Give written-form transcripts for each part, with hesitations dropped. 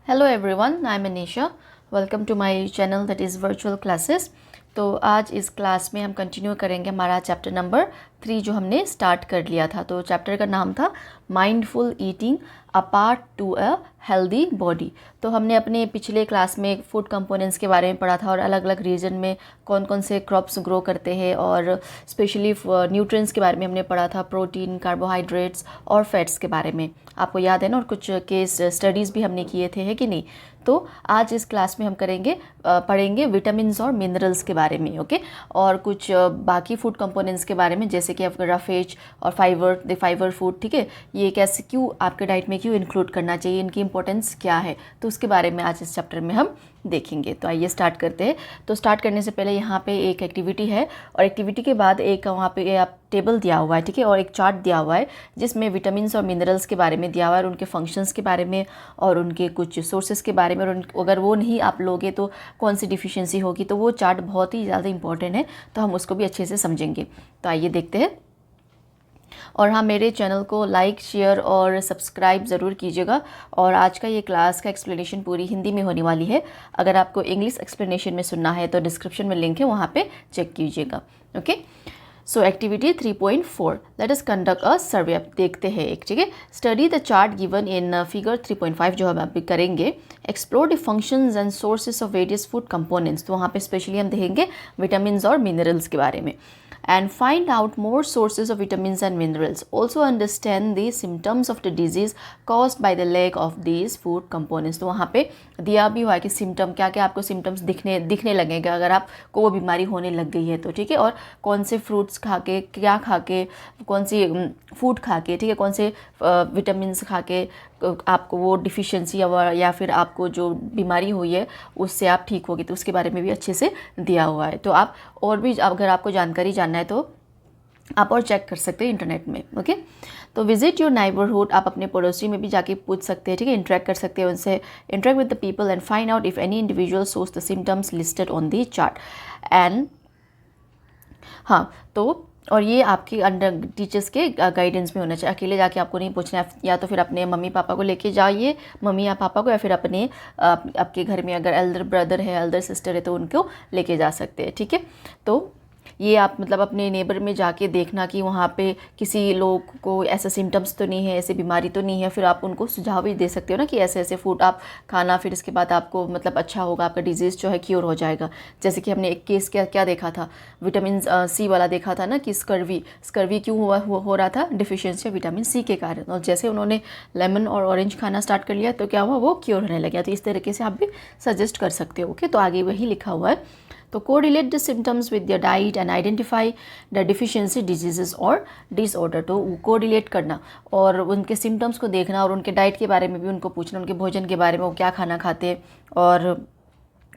Hello everyone, I am Anisha. Welcome to my channel that is virtual classes. तो आज इस class में हम कंटिन्यू करेंगे हमारा चैप्टर नंबर 3 जो हमने स्टार्ट कर लिया था। तो चैप्टर का नाम था mindful eating a part to a healthy body. तो हमने अपने पिछले क्लास में फूड कंपोनेंट्स के बारे में पढ़ा था और अलग अलग रीजन में कौन कौन से क्रॉप्स ग्रो करते हैं और स्पेशली न्यूट्रिएंट्स के बारे में हमने पढ़ा था, प्रोटीन, कार्बोहाइड्रेट्स और फैट्स के बारे में। आपको याद है ना, और कुछ केस स्टडीज़ भी हमने किए थे, है कि नहीं। तो आज इस क्लास में हम पढ़ेंगे विटामिन्स और मिनरल्स के बारे में, ओके। और कुछ बाकी फूड कंपोनेंट्स के बारे में, जैसे कि रफेज और फाइबर फूड, ठीक है, ये कैसे क्यों आपके डाइट में क्यों इंक्लूड करना चाहिए, इनकी इंपॉर्टेंस क्या है, तो उसके बारे में आज इस चैप्टर में हम देखेंगे। तो आइए स्टार्ट करते हैं। तो स्टार्ट करने से पहले यहाँ पे एक एक्टिविटी है और एक्टिविटी के बाद एक वहाँ पे आप टेबल दिया हुआ है, ठीक है, और एक चार्ट दिया हुआ है जिसमें विटामिन्स और मिनरल्स के बारे में दिया हुआ है और उनके फंक्शंस के बारे में और उनके कुछ सोर्सेज के बारे में, और अगर वो नहीं आप लोगे तो कौन सी डिफिशियंसी होगी। तो वो चार्ट बहुत ही ज़्यादा इंपॉर्टेंट है, तो हम उसको भी अच्छे से समझेंगे। तो आइए देखते हैं। और हाँ, मेरे चैनल को लाइक, शेयर और सब्सक्राइब ज़रूर कीजिएगा। और आज का ये क्लास का एक्सप्लेनेशन पूरी हिंदी में होने वाली है। अगर आपको इंग्लिश एक्सप्लेनेशन में सुनना है तो डिस्क्रिप्शन में लिंक है, वहाँ पे चेक कीजिएगा, okay. So activity 3.4, let us conduct a survey. अब देखते हैं एक, ठीक है। Study the chart given in figure 3.5 जो हम अभी करेंगे। Explore the functions and sources of various food components. तो वहाँ पे स्पेशली हम देखेंगे विटामिन्स और मिनरल्स के बारे में। And find out more sources of vitamins and minerals. Also understand the symptoms of the disease caused by the lack of these food components. तो वहाँ पे दिया भी हुआ है कि सिम्टम क्या क्या आपको सिम्टम्स दिखने लगेगा अगर आपको वो बीमारी होने लग गई है तो, ठीक है। और कौन से फ्रूट्स खा के, क्या खा के, कौन सी फूड खा के, ठीक है, कौन से विटामिन्स खा के आपको वो डिफिशियंसी या फिर आपको जो बीमारी हुई है उससे आप ठीक होगी, तो उसके बारे में भी अच्छे से दिया हुआ है। तो आप और भी अगर आपको जानकारी जानना है तो आप और चेक कर सकते हैं इंटरनेट में, ओके। तो विजिट योर नाइबरहुड, आप अपने पड़ोसी में भी जाके पूछ सकते हैं, ठीक है, इंटरेक्ट कर सकते हैं उनसे, interact with the people and find out if any individual shows the symptoms listed on the chart and हाँ। तो और ये आपके अंडर टीचर्स के गाइडेंस में होना चाहिए, अकेले जाके आपको नहीं पूछना है। या तो फिर अपने मम्मी पापा को लेके जाइए, मम्मी या पापा को, या फिर अपने आपके घर में अगर एल्डर ब्रदर है, एल्डर सिस्टर है तो उनको लेके जा सकते हैं, ठीक है। तो ये आप मतलब अपने नेबर में जाके देखना कि वहाँ पे किसी लोग को ऐसा सिम्टम्स तो नहीं है, ऐसी बीमारी तो नहीं है, फिर आप उनको सुझाव भी दे सकते हो ना कि ऐसे ऐसे फूड आप खाना, फिर इसके बाद आपको मतलब अच्छा होगा, आपका डिजीज़ जो है क्योर हो जाएगा। जैसे कि हमने एक केस क्या देखा था, विटामिन सी वाला देखा था ना कि स्कर्वी क्यों हो रहा था, डिफिशियंसी विटामिन सी के कारण। और जैसे उन्होंने लेमन और ऑरेंज खाना स्टार्ट कर लिया तो क्या हुआ, वो क्योर होने लग गया। तो इस तरीके से आप भी सजेस्ट कर सकते हो, ओके। तो आगे वही लिखा हुआ है। तो correlate the symptoms with your diet and identify the deficiency diseases और डिसऑर्डर। तो कोरिलेट करना और उनके सिम्टम्स को देखना और उनके डाइट के बारे में भी उनको पूछना, उनके भोजन के बारे में, वो क्या खाना खाते हैं और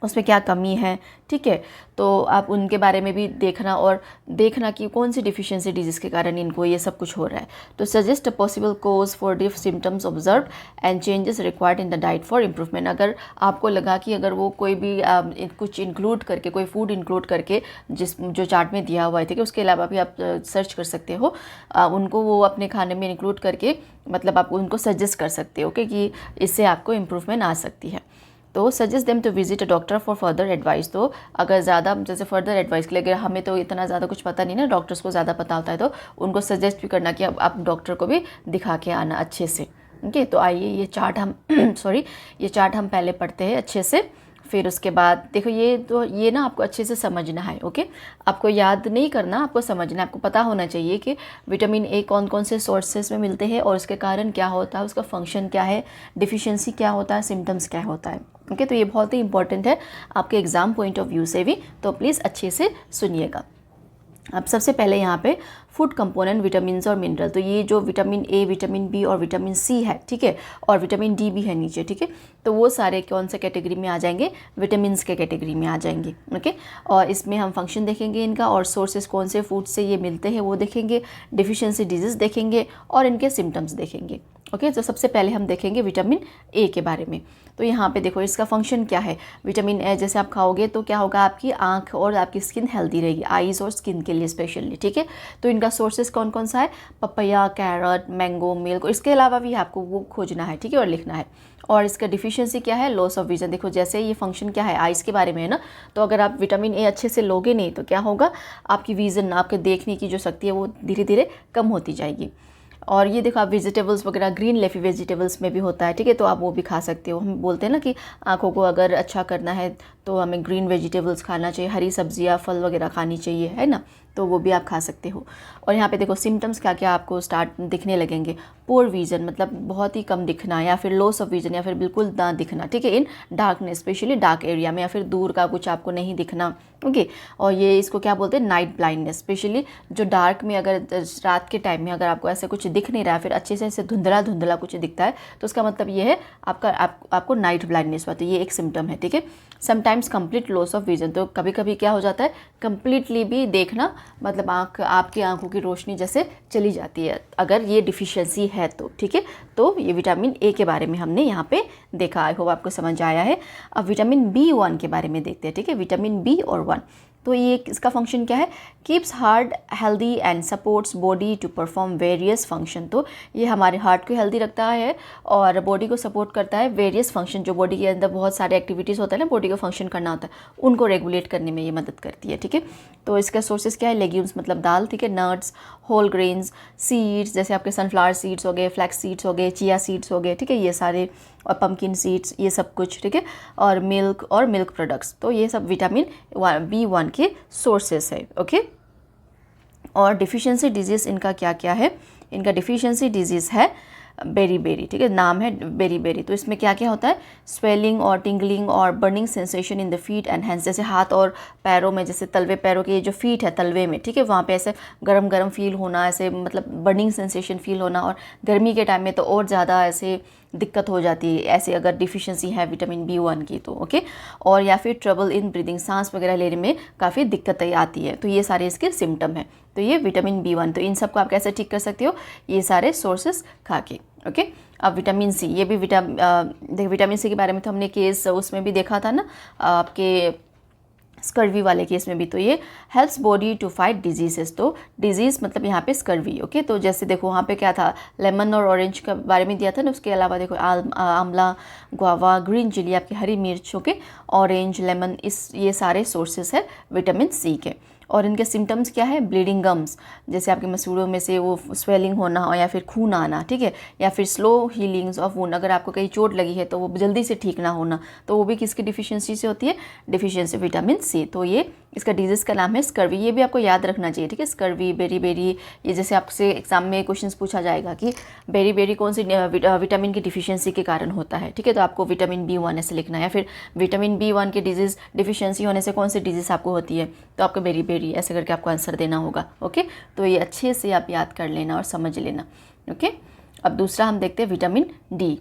उसमें क्या कमी है, ठीक है। तो आप उनके बारे में भी देखना कि कौन सी डिफिशियंसी डिजीज़ के कारण इनको ये सब कुछ हो रहा है। तो suggest a possible cause for diff symptoms observed and changes required in the diet for improvement. अगर आपको लगा कि अगर वो कोई भी कुछ इंक्लूड करके, कोई फूड इंक्लूड करके जो चार्ट में दिया हुआ है, ठीक है, उसके अलावा भी आप सर्च कर सकते हो, उनको वो अपने खाने में इंक्लूड करके मतलब आप उनको सजेस्ट कर सकते हो कि इससे आपको इम्प्रूवमेंट आ सकती है। तो suggest them to visit a doctor for further advice. तो अगर ज़्यादा जैसे फर्दर एडवाइस के लिए, अगर हमें तो इतना ज़्यादा कुछ पता नहीं ना, डॉक्टर्स को ज़्यादा पता होता है, तो उनको सजेस्ट भी करना कि आप डॉक्टर को भी दिखा के आना अच्छे से, ओके। तो आइए ये चार्ट हम ये चार्ट हम पहले पढ़ते हैं अच्छे से, फिर उसके बाद देखो ये ना आपको अच्छे से समझना है, ओके। आपको याद नहीं करना, आपको समझना है, आपको पता होना चाहिए कि विटामिन ए कौन कौन से सोर्सेस में मिलते हैं और उसके कारण क्या होता है, उसका फंक्शन क्या है, डिफिशियंसी क्या होता है, सिम्टम्स क्या होता है, ओके। तो ये बहुत ही इंपॉर्टेंट है आपके एग्ज़ाम पॉइंट ऑफ व्यू से भी, तो प्लीज़ अच्छे से सुनिएगा। अब सबसे पहले यहाँ पे फूड कंपोनेंट विटामिन्स और मिनरल। तो ये जो विटामिन ए, विटामिन बी और विटामिन सी है, ठीक है, और विटामिन डी भी है नीचे, ठीक है। तो वो सारे कौन से कैटेगरी में आ जाएंगे, विटामिन्स के कैटेगरी में आ जाएंगे, ओके। और इसमें हम फंक्शन देखेंगे इनका और सोर्सेज कौन से फूड से ये मिलते हैं वो देखेंगे, डिफिशियंसी डिजीज़ देखेंगे और इनके सिम्टम्स देखेंगे। ओके, तो सबसे पहले हम देखेंगे विटामिन ए के बारे में। तो यहाँ पे देखो इसका फंक्शन क्या है। विटामिन ए जैसे आप खाओगे तो क्या होगा, आपकी आँख और आपकी स्किन हेल्दी रहेगी, आईज़ और स्किन के लिए स्पेशली, ठीक है। तो इनका सोर्सेज कौन कौन सा है, पपैया, कैरट, मैंगो, मिल्क, और इसके अलावा भी आपको वो खोजना है, ठीक है, और लिखना है। और इसका डिफिशियंसी क्या है, लॉस ऑफ विजन। देखो जैसे ये फंक्शन क्या है, आइज़ के बारे में है ना, तो अगर आप विटामिन ए अच्छे से लोगे नहीं तो क्या होगा, आपकी विज़न, आपके देखने की जो शक्ति है वो धीरे धीरे कम होती जाएगी। और ये देखो आप वेजिटेबल्स वगैरह, ग्रीन लेफी वेजिटेबल्स में भी होता है, ठीक है, तो आप वो भी खा सकते हो। हम बोलते हैं ना कि आँखों को अगर अच्छा करना है तो हमें ग्रीन वेजिटेबल्स खाना चाहिए, हरी सब्जियाँ, फल वगैरह खानी चाहिए, है ना, तो वो भी आप खा सकते हो। और यहाँ पे देखो सिम्टम्स क्या क्या आपको स्टार्ट दिखने लगेंगे। पुअर विजन मतलब बहुत ही कम दिखना, या फिर लॉस ऑफ विजन, या फिर बिल्कुल ना दिखना, ठीक है, in darkness, specially dark area में, या फिर दूर का कुछ आपको नहीं दिखना, ओके। और ये इसको क्या बोलते हैं, नाइट ब्लाइंडनेस, स्पेशली जो डार्क में, अगर रात के टाइम में अगर आपको ऐसे कुछ दिख नहीं रहा है, फिर अच्छे से ऐसे धुंधला धुंधला कुछ दिखता है, तो उसका मतलब ये है आपको नाइट ब्लाइंडनेस होती है, ये एक सिम्टम है, ठीक है। Sometimes complete loss of vision, तो कभी कभी क्या हो जाता है, कंप्लीटली भी देखना, मतलब आपकी आंखों की रोशनी जैसे चली जाती है, अगर ये डिफिशियंसी है तो, ठीक है। तो ये विटामिन ए के बारे में हमने यहाँ पे देखा, आई होप आपको समझ आया है। अब विटामिन B1 के बारे में देखते हैं, ठीक है, विटामिन बी और 1। तो ये इसका फंक्शन क्या है, keeps heart healthy and supports body to perform various function. तो ये हमारे हार्ट को हेल्दी रखता है और बॉडी को सपोर्ट करता है वेरियस फंक्शन, जो बॉडी के अंदर बहुत सारे एक्टिविटीज़ होता है ना, बॉडी को फंक्शन करना होता है, उनको रेगुलेट करने में ये मदद करती है, ठीक है। तो इसका सोर्सेज क्या है, लेग्यूम्स मतलब दाल, ठीक है, नट्स, होल ग्रेन्स, सीड्स जैसे आपके सनफ्लावर सीड्स हो गए, फ्लैक्स सीड्स हो गए, चिया सीड्स हो गए, ठीक है, ये सारे, और पम्पकिन सीड्स, ये सब कुछ, ठीक है, और मिल्क प्रोडक्ट्स। तो ये सब विटामिन B1 के सोर्सेस है, ओके। और डिफिशियंसी डिजीज़ इनका क्या क्या है, इनका डिफिशियंसी डिजीज़ है बेरी, ठीक है, नाम है बेरी। तो इसमें क्या क्या होता है, स्वेलिंग और टिंगलिंग और burning sensation in the feet and hands, जैसे हाथ और पैरों में, जैसे तलवे पैरों के जो फीट है तलवे में, ठीक है, वहाँ पे ऐसे गरम फील होना, ऐसे मतलब बर्निंग सेंसेशन फील होना, और गर्मी के टाइम में तो और ज़्यादा ऐसे दिक्कत हो जाती है, ऐसे अगर डिफिशियंसी है विटामिन B1 की तो, ओके। और या फिर ट्रबल इन ब्रीदिंग, सांस वगैरह लेने में काफ़ी दिक्कतें आती है, तो ये सारे इसके सिम्टम हैं। तो ये विटामिन B1, तो इन सबको आप कैसे ठीक कर सकते हो, ये सारे सोर्सेस खा के, ओके। अब विटामिन सी, ये भी विटामिन सी के बारे में तो हमने केस उसमें भी देखा था ना, आपके स्कर्वी वाले केस में भी। तो ये helps body to fight diseases, तो डिजीज़ मतलब यहाँ पे स्कर्वी, ओके। तो जैसे देखो वहाँ पे क्या था, लेमन और ऑरेंज के बारे में दिया था ना, उसके अलावा देखो आंवला, गुआवा, ग्रीन चिली, आपकी हरी मिर्च, ओके, ऑरेंज, लेमन, ये सारे सोर्सेस है विटामिन सी के। और इनके सिम्टम्स क्या है, ब्लीडिंग गम्स, जैसे आपके मसूड़ों में से वो स्वेलिंग होना, या फिर खून आना, ठीक है, या फिर स्लो हीलिंग्स ऑफ वुंड, अगर आपको कहीं चोट लगी है तो वो जल्दी से ठीक ना होना, तो वो भी किसकी डिफिशियंसी से होती है, डिफिशियंसी विटामिन सी। तो ये इसका डिजीज़ का नाम है स्कर्वी, ये भी आपको याद रखना चाहिए, ठीक है, स्कर्वी, बेरी, ये जैसे आपसे एग्जाम में क्वेश्चन पूछा जाएगा कि बेरी कौन सी विटामिन की डिफिशियंसी के कारण होता है, ठीक है, तो आपको विटामिन B1 ऐसे लिखना है, या फिर विटामिन B1 की डिजीज़ डिफिशियंसी होने से कौन सी डिजीज़ आपको होती है, तो आपको बेरी ऐसे करके आपको आंसर देना होगा, ओके। तो ये अच्छे से आप याद कर लेना और समझ लेना, ओके। अब दूसरा हम देखते हैं विटामिन डी।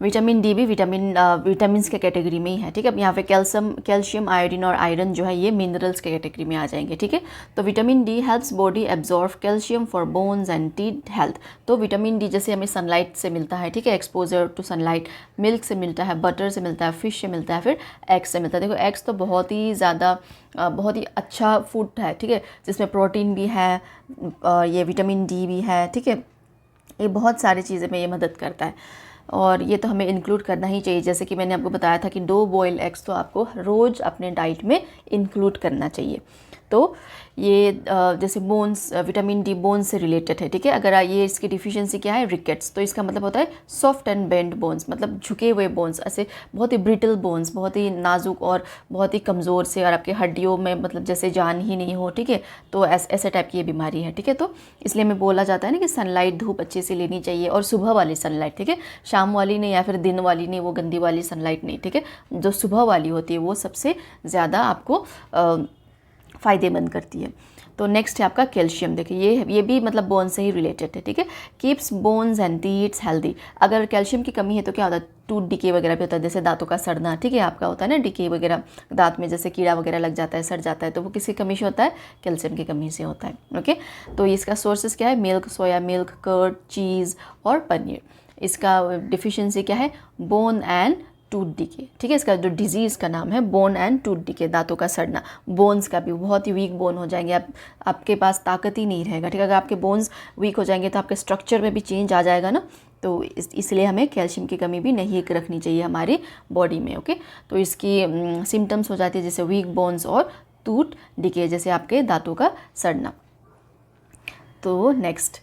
विटामिन डी भी विटामिन्स के कैटेगरी में ही है, ठीक है। अब यहाँ पे कैल्शियम, आयोडीन और आयरन जो है ये मिनरल्स के कैटेगरी में आ जाएंगे, ठीक है। तो vitamin D helps body absorb calcium for bones and teeth health. तो विटामिन डी जैसे हमें सनलाइट से मिलता है, ठीक है, एक्सपोजर टू सनलाइट, मिल्क से मिलता है, बटर से मिलता है, फिश से मिलता है, फिर एग्स से मिलता है। देखो एग्स तो बहुत ही अच्छा फूड है, ठीक है, जिसमें प्रोटीन भी है, ये विटामिन डी भी है, ठीक है, ये बहुत सारी चीज़ें में ये मदद करता है, और ये तो हमें इंक्लूड करना ही चाहिए। जैसे कि मैंने आपको बताया था कि 2 बॉयल एग्स तो आपको रोज़ अपने डाइट में इंक्लूड करना चाहिए। तो ये जैसे बोन्स, विटामिन डी बोन्स से रिलेटेड है, ठीक है। अगर ये इसकी डिफिशियंसी क्या है, रिकेट्स, तो इसका मतलब होता है सॉफ्ट एंड बेंड बोन्स, मतलब झुके हुए बोन्स, ऐसे बहुत ही ब्रिटल बोन्स, बहुत ही नाजुक और बहुत ही कमज़ोर से, और आपके हड्डियों में मतलब जैसे जान ही नहीं हो, ठीक है, तो ऐसे टाइप की ये बीमारी है, ठीक है। तो इसलिए हमें बोला जाता है ना कि सनलाइट, धूप अच्छे से लेनी चाहिए, और सुबह वाली सनलाइट, ठीक है, शाम वाली नहीं, या फिर दिन वाली नहीं, वो गंदी वाली सनलाइट नहीं, ठीक है, जो सुबह वाली होती है वो सबसे ज़्यादा आपको फ़ायदेमंद करती है। तो नेक्स्ट है आपका कैल्शियम। देखिए ये भी मतलब बोन से ही रिलेटेड है, ठीक है। Keeps bones and teeths healthy. अगर कैल्शियम की कमी है तो क्या होता है, टूथ डिके वगैरह भी होता है, जैसे दांतों का सड़ना, ठीक है, आपका होता है ना डिके वगैरह, दांत में जैसे कीड़ा वगैरह लग जाता है, सड़ जाता है, तो वो किसकी कमी से होता है, कैल्शियम की कमी से होता है। ओके, तो इसका सोर्सेज क्या है, मिल्क, सोया मिल्क, कर्ड, चीज़ और पनीर। इसका डिफिशियंसी क्या है, बोन एंड टूथ डिके, ठीक है। इसका जो डिजीज़ का नाम है बोन एंड टूथ डिके, दांतों का सड़ना। बोन्स का भी बहुत ही वीक बोन हो जाएंगे, आपके पास ताकत ही नहीं रहेगा, ठीक है। अगर आपके बोन्स वीक हो जाएंगे तो आपके स्ट्रक्चर में भी चेंज आ जाएगा ना, तो इसलिए हमें कैल्शियम की कमी भी नहीं रखनी चाहिए हमारी बॉडी में। ओके, तो इसकी सिम्टम्स हो जाती है जैसे वीक बोन्स और टूथ डिके, जैसे आपके दांतों का सड़ना। तो नेक्स्ट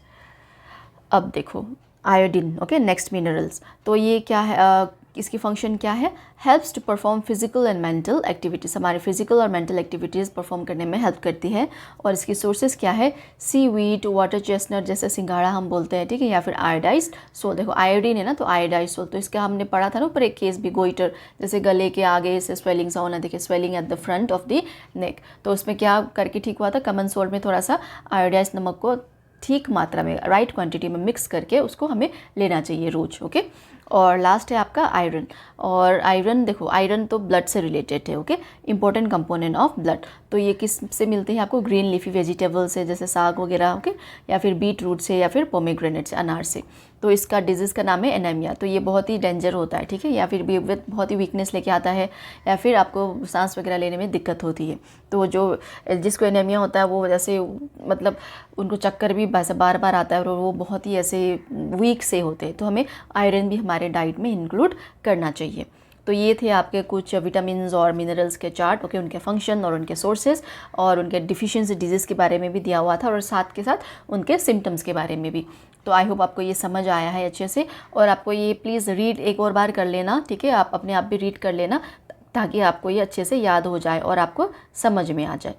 अब देखो आयोडीन। Okay, next minerals. तो ये क्या है, इसकी फंक्शन क्या है, helps to perform physical and mental activities, हमारे फिजिकल और मेंटल एक्टिविटीज़ परफॉर्म करने में हेल्प करती है। और इसकी सोर्सेज क्या है, सी वीट, वाटर चेस्टनट जैसे सिंघाड़ा हम बोलते हैं, ठीक है, या फिर आयोडाइज्ड सोल। देखो आयोडीन है ना, तो आयोडाइज्ड सोल, तो इसका हमने पढ़ा था ना ऊपर एक केस भी, गोइटर, जैसे गले के आगे से स्वेलिंग सा होना, देखिए swelling at the front of the neck, तो उसमें क्या करके ठीक हुआ था, कमन सोल्ट में थोड़ा सा आयोडाइज्ड नमक को ठीक मात्रा में, राइट क्वांटिटी में मिक्स करके उसको हमें लेना चाहिए रोज। ओके, और लास्ट है आपका आयरन। और आयरन देखो, आयरन तो ब्लड से रिलेटेड है, okay, important component of blood. तो ये किस से मिलते हैं आपको, ग्रीन लीफी वेजिटेबल से, जैसे साग वगैरह, ओके, या फिर बीट रूट से, या फिर पोमेग्रेनेट से, अनार से। तो इसका डिजीज़ का नाम है एनीमिया। तो ये बहुत ही डेंजर होता है, ठीक है, या फिर भी बहुत ही वीकनेस लेके आता है, या फिर आपको सांस वगैरह लेने में दिक्कत होती है। तो जो जिसको एनीमिया होता है वो जैसे मतलब उनको चक्कर भी वैसे बार बार आता है और वो बहुत ही ऐसे वीक से होते हैं। तो हमें आयरन भी हमारे डाइट में इंक्लूड करना चाहिए। तो ये थे आपके कुछ विटामिन्स और मिनरल्स के चार्ट, ओके, उनके फंक्शन और उनके सोर्सेज और उनके डिफिशियंसी डिजीज़ के बारे में भी दिया हुआ था, और साथ के साथ उनके सिम्टम्स के बारे में भी। तो आई होप आपको ये समझ आया है अच्छे से, और आपको ये प्लीज़ रीड एक और बार कर लेना, ठीक है, आप अपने आप भी रीड कर लेना, ताकि आपको ये अच्छे से याद हो जाए और आपको समझ में आ जाए।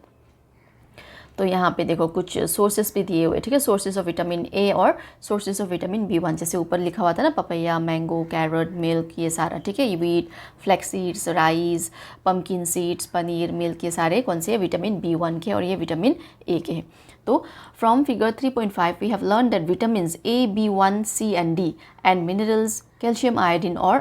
तो यहाँ पे देखो कुछ सोर्सेस भी दिए हुए, ठीक है, सोर्सेज ऑफ विटामिन ए और सोर्सेज ऑफ विटामिन B1, जैसे ऊपर लिखा हुआ था ना, पपैया, मैंगो, कैरट, मिल्क, ये सारा, ठीक है, wheat, flax seeds, rice, pumpkin seeds, paneer, milk, ये सारे कौन से हैं, विटामिन B1 के, और ये विटामिन ए के हैं। तो from figure 3.5 we have learn that vitamins A, B1, C and D and minerals calcium, iodine or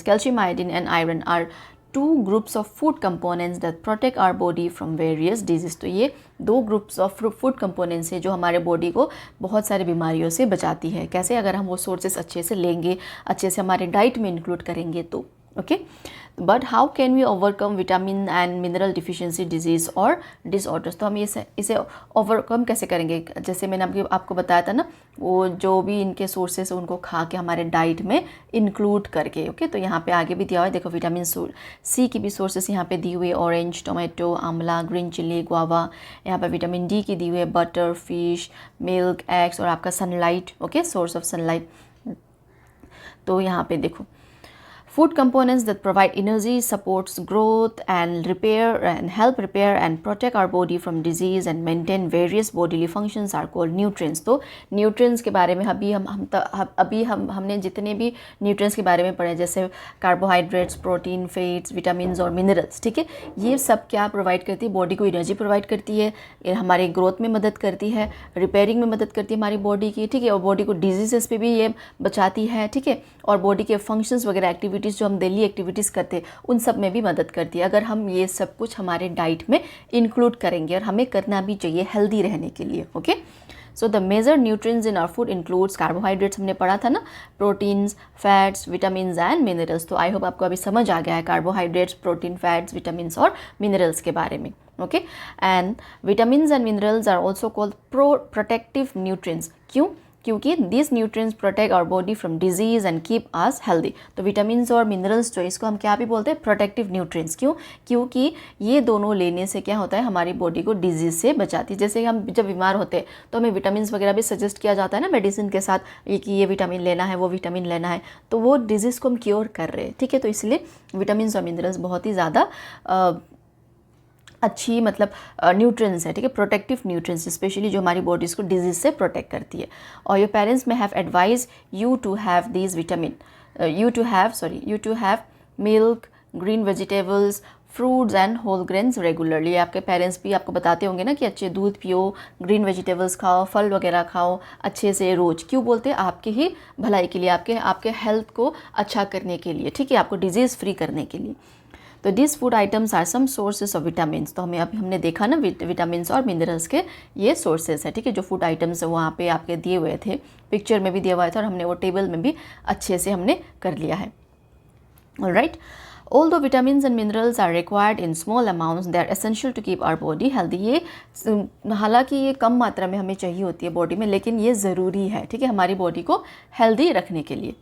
calcium, iodine and iron are two groups of food components that protect our body from various diseases। तो ये दो groups of food components है जो हमारे body को बहुत सारी बीमारियों से बचाती है। कैसे, अगर हम वो सोर्सेस अच्छे से लेंगे, अच्छे से हमारे डाइट में इंक्लूड करेंगे तो। Okay, but how can we overcome vitamin and mineral deficiency disease और डिसऑर्डर्स। तो हम इसे ओवरकम कैसे करेंगे, जैसे मैंने आपको बताया था ना, वो जो भी इनके सोर्सेस उनको खा के हमारे डाइट में इंक्लूड करके। ओके, तो यहाँ पे आगे भी दिया हुआ है, देखो विटामिन सी की भी सोर्सेस यहाँ पे दी हुई है, ऑरेंज, टोमेटो, आंवला, ग्रीन चिली, गुआवा। यहाँ पे विटामिन डी की दी हुई है, बटर, फिश, मिल्क, एग्स, और आपका sunlight, okay, source of sunlight. तो यहाँ पे देखो food components that provide energy, supports growth and repair and help repair and protect our body from disease and maintain various bodily functions are called nutrients। तो nutrients के बारे में हमने जितने भी nutrients के बारे में पढ़े, जैसे carbohydrates, protein, fats, vitamins और minerals, ठीक है, ये सब क्या प्रोवाइड करती है, बॉडी को एनर्जी प्रोवाइड करती है, हमारे ग्रोथ में मदद करती है, रिपेयरिंग में मदद करती है हमारी बॉडी की, ठीक है, और बॉडी को डिजीजेस पे भी ये बचाती है, ठीक है, और बॉडी के फंक्शंस वगैरह एक्टिविटीज़ जो हम डेली एक्टिविटीज़ करते हैं उन सब में भी मदद करती है, अगर हम ये सब कुछ हमारे डाइट में इंक्लूड करेंगे, और हमें करना भी चाहिए हेल्दी रहने के लिए। Okay, so the major nutrients in our food includes carbohydrates, हमने पढ़ा था ना, proteins, fats, vitamins and minerals. तो आई होप आपको अभी समझ आ गया है कार्बोहाइड्रेट्स, प्रोटीन, फैट्स, विटामिन्स और मिनरल्स के बारे में। Okay, and vitamins and minerals are also called protective nutrients. क्यों, क्योंकि this nutrients protect our body from disease and keep us healthy. तो विटामिन्स और मिनरल्स जो इसको हम क्या भी बोलते हैं, प्रोटेक्टिव न्यूट्रिएंट्स। क्यों, क्योंकि ये दोनों लेने से क्या होता है, हमारी बॉडी को डिजीज से बचाती है। जैसे हम जब बीमार होते हैं तो हमें विटामिन्स वगैरह भी सजेस्ट किया जाता है ना मेडिसिन के साथ, कि ये विटामिन लेना है, वो विटामिन लेना है, तो वो डिजीज़ को हम क्योर कर रहे हैं, ठीक है। तो इसलिए विटामिन्स और मिनरल्स बहुत ही ज़्यादा अच्छी मतलब न्यूट्रिएंट्स है, ठीक है, प्रोटेक्टिव न्यूट्रिएंट्स, स्पेशली जो हमारी बॉडीज़ को डिजीज से प्रोटेक्ट करती है। और your parents may have advise you to have these vitamin, you to have milk, green vegetables, fruits and whole grains regularly. आपके पेरेंट्स भी आपको बताते होंगे ना कि अच्छे दूध पियो, ग्रीन वेजिटेबल्स खाओ, फल वगैरह खाओ अच्छे से रोज़। क्यों बोलते हैं? आपकी ही भलाई के लिए, आपके हेल्थ को अच्छा करने के लिए, ठीक है, आपको डिजीज़ फ्री करने के लिए। तो this food items are some sources of vitamins. तो हमने देखा ना विटामिन्स और मिनरल्स के ये सोर्सेज है, ठीक है। जो फूड आइटम्स है वहाँ पे आपके दिए हुए थे, पिक्चर में भी दिया हुआ था और हमने वो टेबल में भी अच्छे से हमने कर लिया है। Alright, although vitamins and minerals are required in small amounts, they are essential to keep our body healthy। ये हालांकि ये कम मात्रा में हमें चाहिए होती है बॉडी में, लेकिन ये ज़रूरी है, ठीक है, हमारी बॉडी को हेल्दी रखने के लिए।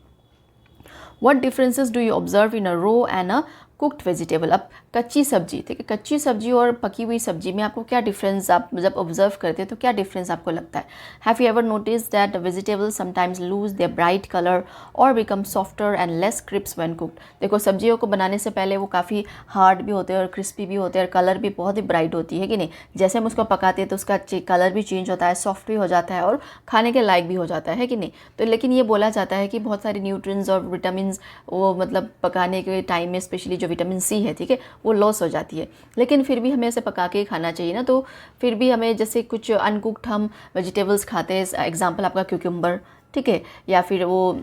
What differences do you observe in a raw and a cooked vegetable? अब कच्ची सब्जी, ठीक है, कच्ची सब्जी और पकी हुई सब्जी में आपको क्या डिफरेंस, आप जब ऑब्जर्व करते हैं तो क्या डिफरेंस आपको लगता है? Have you ever notice that vegetables sometimes lose their bright colour और become softer and less crisp when cooked? देखो, सब्जियों को बनाने से पहले वो काफ़ी हार्ड भी होते हैं और क्रिस्पी भी होते हैं और कलर भी बहुत ही ब्राइट होती है कि नहीं? जैसे हम उसको पकाते हैं तो उसका कलर भी चेंज होता है, सॉफ्ट भी हो जाता है और खाने के लायक भी हो जाता है कि नहीं? तो लेकिन ये बोला जाता है कि बहुत सारे न्यूट्रिएंट्स और विटामिन वो मतलब पकाने के टाइम में स्पेशली जो विटामिन सी है, ठीक है, वो लॉस हो जाती है। लेकिन फिर भी हमें ऐसे पका के खाना चाहिए ना। तो फिर भी हमें जैसे कुछ अनकुक्ड हम वेजिटेबल्स खाते हैं, एग्जांपल आपका क्यूकम्बर, ठीक है, या फिर वो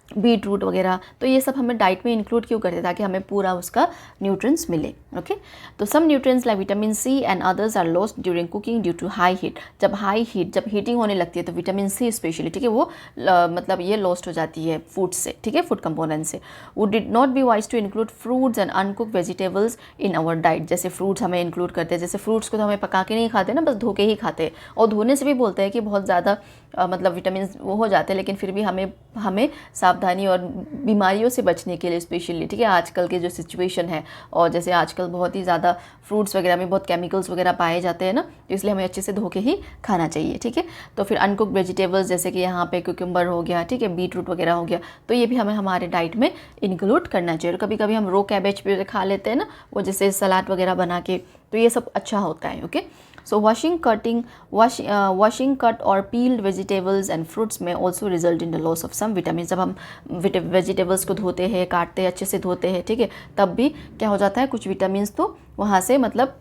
बीट रूट वगैरह, तो ये सब हमें डाइट में इंक्लूड क्यों करते हैं? ताकि हमें पूरा उसका न्यूट्रिएंट्स मिले। ओके, तो some nutrients like vitamin C and others are lost during cooking due to high heat. जब हीटिंग होने लगती है तो विटामिन सी स्पेशली, ठीक है, वो मतलब ये लॉस्ट हो जाती है फूड से, ठीक है, फूड कंपोनेंट से। Would did not be wise to include fruits and uncooked vegetables in our diet. जैसे फ्रूट्स हमें इंक्लूड करते हैं, जैसे फ्रूट्स को तो हमें पका के नहीं खाते ना, बस धो के ही खाते हैं। और धोने से भी बोलते हैं कि बहुत ज़्यादा मतलब विटामिन वो हो जाते हैं, लेकिन फिर भी हमें सावधानी और बीमारियों से बचने के लिए स्पेशली, ठीक है, आजकल के जो सिचुएशन है और जैसे आजकल बहुत ही ज़्यादा फ्रूट्स वगैरह में बहुत केमिकल्स वगैरह पाए जाते हैं ना, तो इसलिए हमें अच्छे से धो के ही खाना चाहिए, ठीक है। तो फिर अनकुक्ड वेजिटेबल्स जैसे कि यहाँ पे क्यूकम्बर हो गया, ठीक है, बीट रूट वगैरह हो गया, तो ये भी हमें हमारे डाइट में इंक्लूड करना चाहिए। और कभी कभी हम रो कैबेज भी खा लेते हैं ना, वो जैसे सलाद वगैरह बना के, तो ये सब अच्छा होता है। Okay, so washing cut or peeled vegetables and fruits may also result in the loss of some vitamins। जब हम वेजिटेबल्स को धोते हैं, काटते हैं, अच्छे से धोते हैं, ठीक है, तब भी क्या हो जाता है, कुछ विटामिन्स तो वहाँ से मतलब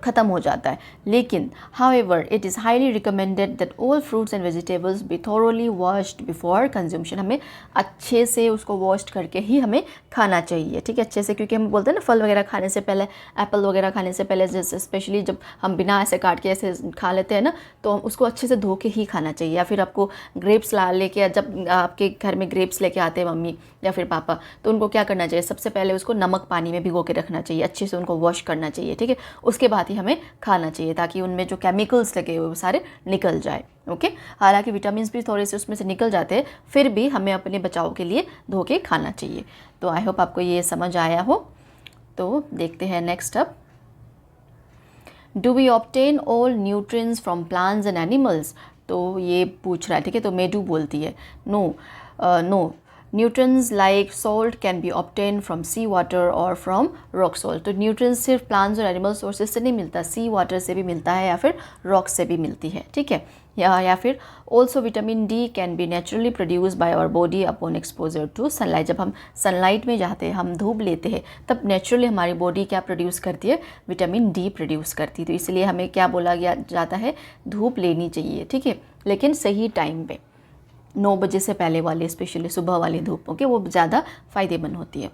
ख़त्म हो जाता है। लेकिन however it is highly recommended that all fruits and vegetables be thoroughly washed before consumption। हमें अच्छे से उसको वॉश करके ही हमें खाना चाहिए, ठीक है, अच्छे से, क्योंकि हम बोलते हैं ना फल वगैरह खाने से पहले, एप्पल वगैरह खाने से पहले, जैसे स्पेशली जब हम बिना ऐसे काट के ऐसे खा लेते हैं ना, तो उसको अच्छे से धो के ही खाना चाहिए। या फिर आपको ग्रेप्स लेके, जब आपके घर में ग्रेप्स लेके आते हैं मम्मी या फिर पापा, तो उनको क्या करना चाहिए, सबसे पहले उसको नमक पानी में भिगो के रखना चाहिए, अच्छे से उनको वॉश करना चाहिए, ठीक है, उसके बाद ही हमें खाना चाहिए, ताकि उनमें जो केमिकल्स लगे हुए वो सारे निकल जाए। ओके, हालांकि विटामिन भी थोड़े से उसमें से निकल जाते हैं, फिर भी हमें अपने बचाव के लिए धो के खाना चाहिए। तो आई होप आपको ये समझ आया हो। तो देखते हैं next up, do we obtain all nutrients from plants and animals? तो ये पूछ रहा है, ठीक है, तो मेडू बोलती है no nutrients like salt can be obtain from sea water और फ्रॉम रॉक सॉल्ट। तो न्यूट्रिएंट्स सिर्फ प्लांट्स और एनिमल सोर्सेज से नहीं मिलता, सी वाटर से भी मिलता है या फिर रॉक से भी मिलती है, ठीक है, या फिर also vitamin D can be naturally produce by our body upon exposure to sunlight. जब हम सनलाइट में जाते हैं, हम धूप लेते हैं, तब नेचुरली हमारी बॉडी क्या प्रोड्यूस करती है, विटामिन डी प्रोड्यूस करती है। तो इसलिए हमें क्या बोला गया जाता है, धूप लेनी चाहिए, ठीक है, लेकिन सही टाइम पे, 9 बजे से पहले वाले, स्पेशली सुबह वाली धूप, ओके, वो ज़्यादा फ़ायदेमंद होती है।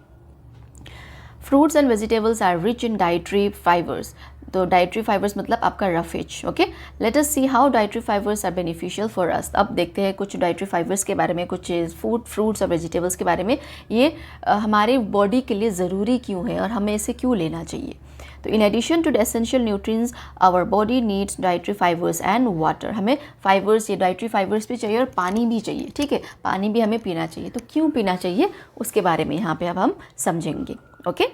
Fruits and vegetables are rich in dietary fibers. तो डाइटरी फाइबर्स मतलब आपका roughage. Okay, let us see how dietary fibers are beneficial for us. अब देखते हैं कुछ डाइटरी फाइबर्स के बारे में, कुछ फ्रूट्स और वेजिटेबल्स के बारे में, ये हमारे बॉडी के लिए ज़रूरी क्यों है और हमें इसे क्यों लेना चाहिए। तो in addition to the essential nutrients our body needs dietary fibers and water. हमें फाइबर्स, ये डाइटरी फाइबर्स भी चाहिए और पानी भी चाहिए, ठीक है, पानी भी हमें पीना चाहिए। तो क्यों पीना चाहिए उसके बारे में यहाँ पे अब हम समझेंगे। ओके,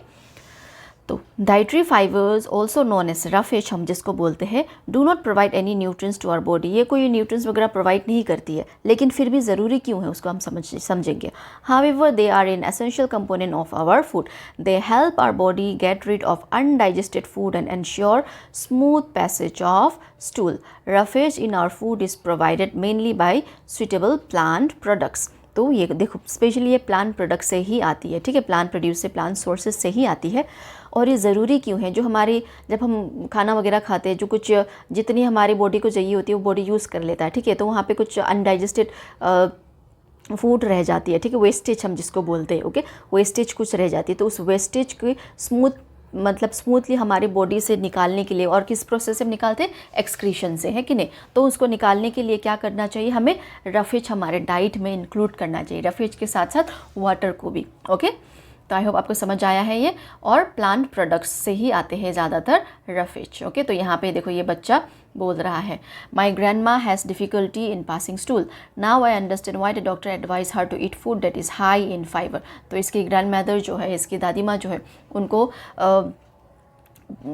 तो dietary fibers also known as roughage, हम जिसको बोलते हैं, do not provide any nutrients to our body. ये कोई न्यूट्रिएंट्स वगैरह प्रोवाइड नहीं करती है, लेकिन फिर भी ज़रूरी क्यों है उसको हम समझेंगे। However they are an essential component of our food. They help our body get rid of undigested food and ensure smooth passage of stool. Roughage in our food is provided mainly by suitable plant products. तो ये देखो, specially ये plant product से ही आती है, ठीक है, plant produce से, प्लांट सोर्सेज से ही आती है। और ये ज़रूरी क्यों है? जो हमारी जब हम खाना वगैरह खाते हैं, जो कुछ जितनी हमारी बॉडी को चाहिए होती है वो बॉडी यूज़ कर लेता है, ठीक है। तो वहाँ पे कुछ अनडाइजेस्टेड फूड रह जाती है, ठीक है, वेस्टेज हम जिसको बोलते हैं, ओके, वेस्टेज कुछ रह जाती है। तो उस वेस्टेज की स्मूथली हमारी बॉडी से निकालने के लिए, और किस प्रोसेस से हम निकालते हैं? एक्सक्रीशन से, है कि नहीं। तो उसको निकालने के लिए क्या करना चाहिए? हमें रफेज हमारे डाइट में इंक्लूड करना चाहिए, रफेज के साथ साथ वाटर को भी, ओके। तो आई होप आपको समझ आया है ये। और प्लांट प्रोडक्ट्स से ही आते हैं ज़्यादातर रफेज, ओके। तो यहाँ पे देखो ये बच्चा बोल रहा है, my grandma has difficulty in passing stool, now I understand why the doctor advise her to eat food that is high in fiber. तो इसकी ग्रैंड मदर जो है, इसकी दादी माँ जो है, उनको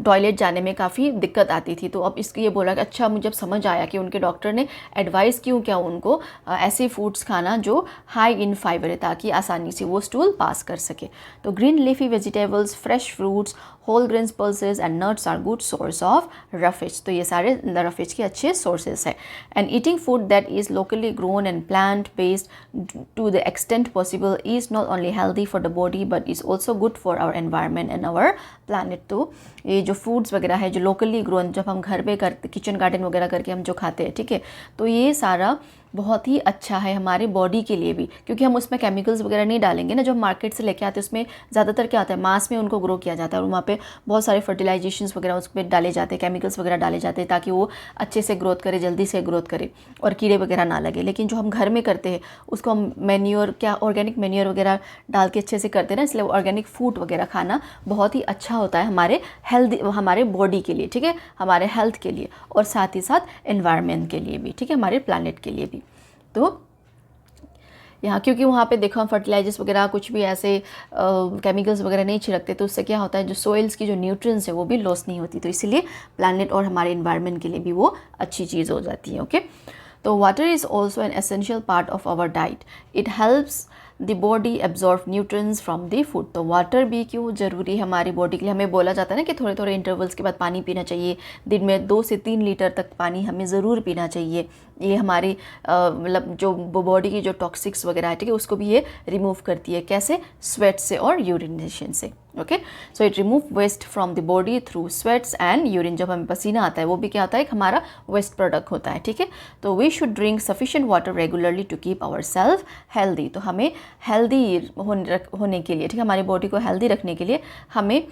टॉयलेट जाने में काफ़ी दिक्कत आती थी। तो अब इसको ये बोला कि अच्छा, मुझे अब समझ आया कि उनके डॉक्टर ने एडवाइस क्यों किया उनको ऐसे फूड्स खाना जो हाई इन फाइबर है, ताकि आसानी से वो स्टूल पास कर सके। तो green leafy vegetables, fresh fruits, whole grains, pulses and nuts are good source of roughage. तो ये सारे रफेज के अच्छे सोर्सेज है। And eating food that is locally grown and plant based to the extent possible is not only healthy for the body but is also good for our environment and our planet. तो ये जो foods वगैरह है जो locally grown, जब हम घर पे करते, किचन गार्डन वगैरह करके हम जो खाते हैं, ठीक है, तो ये सारा बहुत ही अच्छा है हमारे बॉडी के लिए भी, क्योंकि हम उसमें केमिकल्स वगैरह नहीं डालेंगे ना। जो हम मार्केट से लेके आते हैं उसमें ज़्यादातर क्या होता है, मास में उनको ग्रो किया जाता है और वहाँ पे बहुत सारे फर्टिलाइजेशंस वगैरह उस पर डाले जाते हैं, केमिकल्स वगैरह डाले जाते हैं, ताकि वो अच्छे से ग्रोथ करे, जल्दी से ग्रोथ करे और कीड़े वगैरह ना लगे। लेकिन जो हम घर में करते हैं उसको हम मैन्योर, क्या ऑर्गेनिक मैन्योर वगैरह डाल के अच्छे से करते हैं ना, इसलिए ऑर्गेनिक फूड वगैरह खाना बहुत ही अच्छा होता है हमारे हेल्दी, हमारे बॉडी के लिए, ठीक है, हमारे हेल्थ के लिए, और साथ ही साथ एनवायरनमेंट के लिए भी, ठीक है, हमारे प्लानट के लिए भी। तो यहाँ क्योंकि वहाँ पे देखो हम फर्टिलाइजर्स वगैरह कुछ भी ऐसे केमिकल्स वगैरह नहीं छिड़कते, तो उससे क्या होता है, जो सोइल्स की जो न्यूट्रिएंट्स है वो भी लॉस नहीं होती। तो इसीलिए प्लैनेट और हमारे इन्वायरमेंट के लिए भी वो अच्छी चीज़ हो जाती है, ओके। तो water is also an essential part of our diet, it helps the body absorb nutrients from the food. तो वाटर भी क्यों ज़रूरी है हमारी बॉडी के लिए? हमें बोला जाता है ना कि थोड़े थोड़े इंटरवल्स के बाद पानी पीना चाहिए, दिन में 2 से 3 लीटर तक पानी हमें ज़रूर पीना चाहिए। ये हमारी मतलब जो बॉडी की जो टॉक्सिक्स वगैरह है, ठीक है, उसको भी ये रिमूव करती है। कैसे? स्वेट से और यूरिनेशन से, okay. So it remove waste from the body through sweats and urine. जब हमें पसीना आता है वो भी क्या होता है, हमारा वेस्ट प्रोडक्ट होता है, ठीक है। तो we should drink sufficient water regularly to keep our self healthy. तो हमें हेल्दी होने के लिए, ठीक है, हमारी बॉडी को हेल्दी रखने के लिए हमें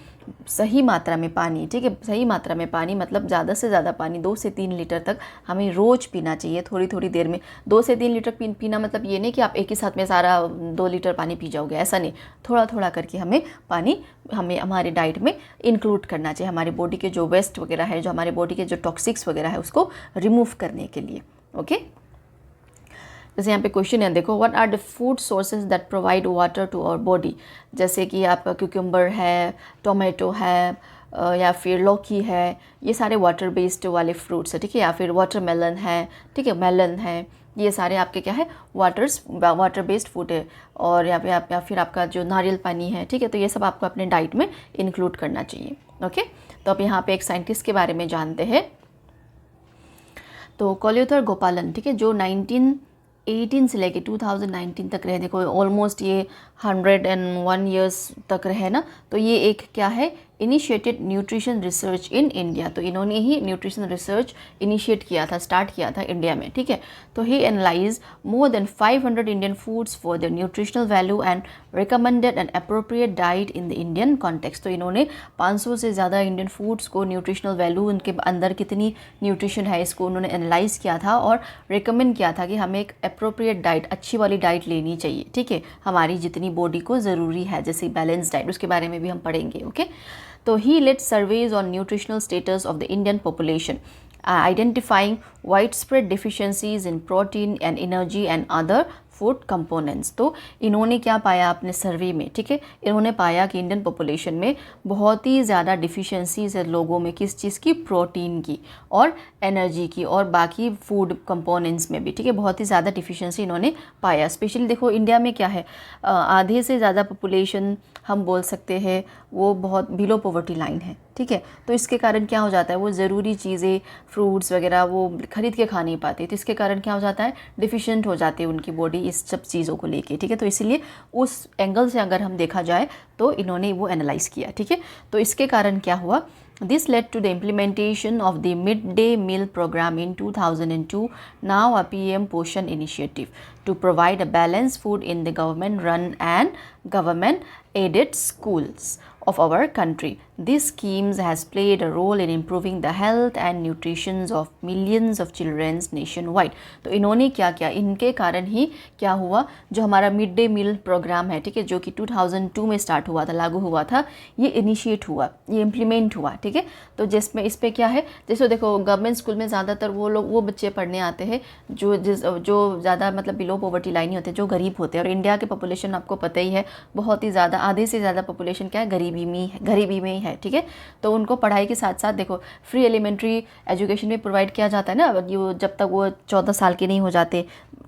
सही मात्रा में पानी, ठीक है, सही मात्रा में पानी मतलब ज़्यादा से ज़्यादा पानी 2 से 3 लीटर तक हमें रोज़ पीना चाहिए, थोड़ी थोड़ी देर में। 2 से 3 लीटर पीना मतलब ये नहीं कि आप एक ही साथ में सारा 2 लीटर पानी पी जाओगे, ऐसा नहीं। थोड़ा थोड़ा करके हमें पानी हमारे डाइट में इंक्लूड करना चाहिए, हमारी बॉडी के जो वेस्ट वगैरह है, जो हमारे बॉडी के जो टॉक्सिक्स वगैरह है उसको रिमूव करने के लिए, ओके। जैसे यहाँ पे क्वेश्चन है, देखो, what are the food sources that provide water to our body. जैसे कि आपका क्यूकम्बर है, टोमेटो है, या फिर लौकी है, ये सारे वाटर बेस्ड वाले फ्रूट्स है, ठीक है, या फिर वाटरमेलन है, ठीक है, मेलन है, ये सारे आपके क्या है, वाटर बेस्ड फूड है। और या फिर आपका जो नारियल पानी है, ठीक है, तो ये सब आपको अपने डाइट में इंक्लूड करना चाहिए, ओके। तो अब यहाँ पे एक साइंटिस्ट के बारे में जानते हैं। तो कोल्युतर गोपालन, ठीक है, जो 1918 से लेके 2019 तक रहे, देखो ऑलमोस्ट ये 101 ईयर्स तक रहे ना। तो ये एक क्या है, initiated nutrition research in India. तो इन्होंने ही न्यूट्रिशन रिसर्च इनिशिएट किया था, स्टार्ट किया था इंडिया में, ठीक है। तो he analyse more than 500 Indian foods for the nutritional value and recommended an appropriate diet in the Indian context. तो इन्होंने 500 से ज़्यादा इंडियन फूड्स को, न्यूट्रिशनल वैल्यू, उनके अंदर कितनी न्यूट्रिशन है, इसको उन्होंने एनालाइज किया था और रिकमेंड किया था कि हमें एक अप्रोप्रिएट डाइट, अच्छी वाली डाइट लेनी चाहिए, ठीक है, हमारी जितनी बॉडी को ज़रूरी है, जैसे बैलेंस डाइट, उसके बारे में भी हम पढ़ेंगे, ओके। तो he led surveys on nutritional status of the Indian population, identifying widespread deficiencies in protein and energy and other food components. तो इन्होंने क्या पाया अपने सर्वे में, ठीक है, इन्होंने पाया कि इंडियन पॉपुलेशन में बहुत ही ज़्यादा डिफिशियंसीज है लोगों में, किस चीज़ की, प्रोटीन की और एनर्जी की और बाकी फूड कंपोनेंट्स में भी, ठीक है, बहुत ही ज़्यादा डिफिशियंसी इन्होंने पाया। स्पेशली देखो इंडिया में क्या है, आधे से ज़्यादा पॉपुलेशन हम बोल सकते हैं वो बहुत बिलो पॉवर्टी लाइन है, ठीक है। तो इसके कारण क्या हो जाता है, वो ज़रूरी चीज़ें फ्रूट्स वगैरह वो खरीद के खा नहीं पाते, तो इसके कारण क्या हो जाता है, डिफिशिएंट हो जाती है उनकी बॉडी इस सब चीज़ों को लेके, ठीक है। तो इसीलिए उस एंगल से अगर हम देखा जाए तो इन्होंने वो एनालाइज़ किया, ठीक है। तो इसके कारण क्या हुआ, this led to the implementation of the midday meal program in 2002, now a PM Poshan initiative, to provide a balanced food in the government run and government aided schools of our country. This scheme has played a role in improving the health and nutrition of millions of children nationwide. तो इन्होंने क्या किया, इनके कारण ही क्या हुआ, जो हमारा मिड डे मील प्रोग्राम है, ठीक है, जो कि 2002 में स्टार्ट हुआ था, लागू हुआ था, ये इनिशिएट हुआ, ये इम्प्लीमेंट हुआ, ठीक है। तो जिसमें इस पर क्या है, जैसे देखो गवर्नमेंट स्कूल में ज़्यादातर वो बच्चे पढ़ने आते हैं जो ज़्यादा मतलब बिलो पॉवर्टी लाइन ही होते हैं, जो गरीब होते हैं। और इंडिया के पॉपुलेशन आपको पता ही है, बहुत ही ज़्यादा, आधे से ज़्यादा पॉपुलेशन क्या है, गरीबी में ही है, ठीक है। तो उनको पढ़ाई के साथ साथ देखो फ्री एलिमेंट्री एजुकेशन भी प्रोवाइड किया जाता है ना, जब तक वो 14 साल के नहीं हो जाते,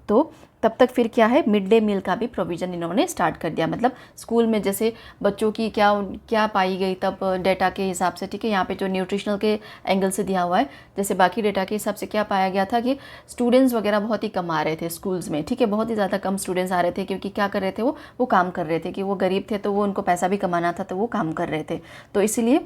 तो तब तक फिर क्या है, मिड डे मील का भी प्रोविज़न इन्होंने स्टार्ट कर दिया। मतलब स्कूल में जैसे बच्चों की क्या पाई गई तब डेटा के हिसाब से, ठीक है, यहाँ पे जो न्यूट्रिशनल के एंगल से दिया हुआ है, जैसे बाकी डेटा के हिसाब से क्या पाया गया था कि स्टूडेंट्स वगैरह बहुत ही कम आ रहे थे स्कूल्स में, ठीक है, बहुत ही ज़्यादा कम स्टूडेंट्स आ रहे थे, क्योंकि क्या कर रहे थे, वो काम कर रहे थे, कि वो गरीब थे तो वो उनको पैसा भी कमाना था, तो वो काम कर रहे थे। तो इसीलिए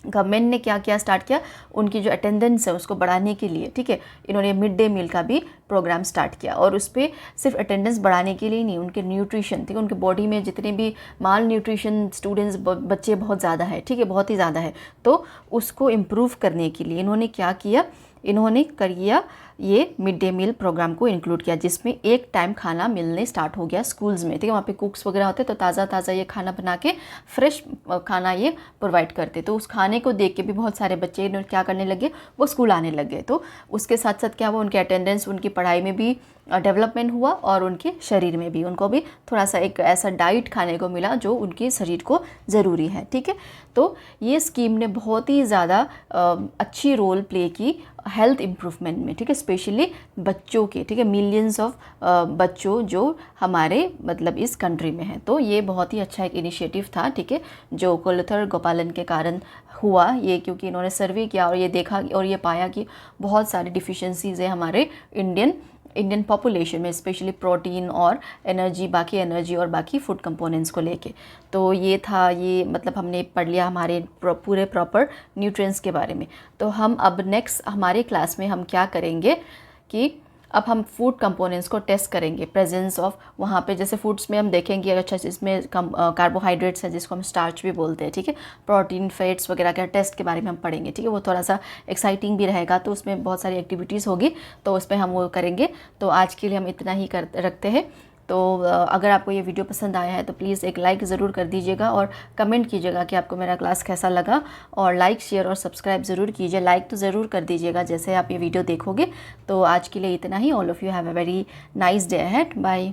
गवर्नमेंट ने क्या किया, स्टार्ट किया, उनकी जो अटेंडेंस है उसको बढ़ाने के लिए, ठीक है, इन्होंने मिड डे मील का भी प्रोग्राम स्टार्ट किया। और उस पर सिर्फ अटेंडेंस बढ़ाने के लिए नहीं, उनके न्यूट्रिशन, ठीक है, उनके बॉडी में जितने भी माल न्यूट्रिशन स्टूडेंट्स बच्चे बहुत ज़्यादा है, ठीक है, बहुत ही ज़्यादा है, तो उसको इम्प्रूव करने के लिए इन्होंने क्या किया, इन्होंने किया ये मिड डे मील प्रोग्राम को इंक्लूड किया, जिसमें एक टाइम खाना मिलने स्टार्ट हो गया स्कूल्स में, ठीक है। वहाँ पे कुक्स वगैरह होते, तो ताज़ा ये खाना बना के फ्रेश खाना ये प्रोवाइड करते। तो उस खाने को देख के भी बहुत सारे बच्चे क्या करने लगे, वो स्कूल आने लगे। तो उसके साथ साथ क्या हुआ, उनके अटेंडेंस, उनकी पढ़ाई में भी डेवलपमेंट हुआ, और उनके शरीर में भी, उनको भी थोड़ा सा एक ऐसा डाइट खाने को मिला जो उनके शरीर को ज़रूरी है, ठीक है। तो ये स्कीम ने बहुत ही ज़्यादा अच्छी रोल प्ले की हेल्थ इम्प्रूवमेंट में, ठीक है, स्पेशली बच्चों के, ठीक है, मिलियंस ऑफ बच्चों जो हमारे मतलब इस कंट्री में हैं। तो ये बहुत ही अच्छा एक इनिशिएटिव था, ठीक है, जो कोलुथर गोपालन के कारण हुआ ये, क्योंकि इन्होंने सर्वे किया और ये देखा और ये पाया कि बहुत सारी डिफिशिएंसीज़ है हमारे इंडियन पॉपुलेशन में, स्पेशली प्रोटीन और बाकी एनर्जी और बाकी फूड कंपोनेंट्स को लेके। तो ये था, ये मतलब हमने पढ़ लिया हमारे पूरे प्रॉपर न्यूट्रिएंट्स के बारे में। तो हम अब नेक्स्ट हमारे क्लास में हम क्या करेंगे कि अब हम फूड कंपोनेंट्स को टेस्ट करेंगे, प्रेजेंस ऑफ वहाँ पे, जैसे फूड्स में हम देखेंगे अच्छा इसमें कार्बोहाइड्रेट्स है जिसको हम स्टार्च भी बोलते हैं, ठीक है, प्रोटीन, फैट्स वगैरह के टेस्ट के बारे में हम पढ़ेंगे, ठीक है। वो थोड़ा सा एक्साइटिंग भी रहेगा, तो उसमें बहुत सारी एक्टिविटीज़ होगी, तो उसमें हम वो करेंगे। तो आज के लिए हम इतना ही रखते हैं। तो अगर आपको ये वीडियो पसंद आया है तो प्लीज़ एक लाइक ज़रूर कर दीजिएगा, और कमेंट कीजिएगा कि आपको मेरा क्लास कैसा लगा, और लाइक, शेयर और सब्सक्राइब ज़रूर कीजिए। लाइक तो ज़रूर कर दीजिएगा जैसे आप ये वीडियो देखोगे। तो आज के लिए इतना ही। All of you have a very nice day ahead. Bye.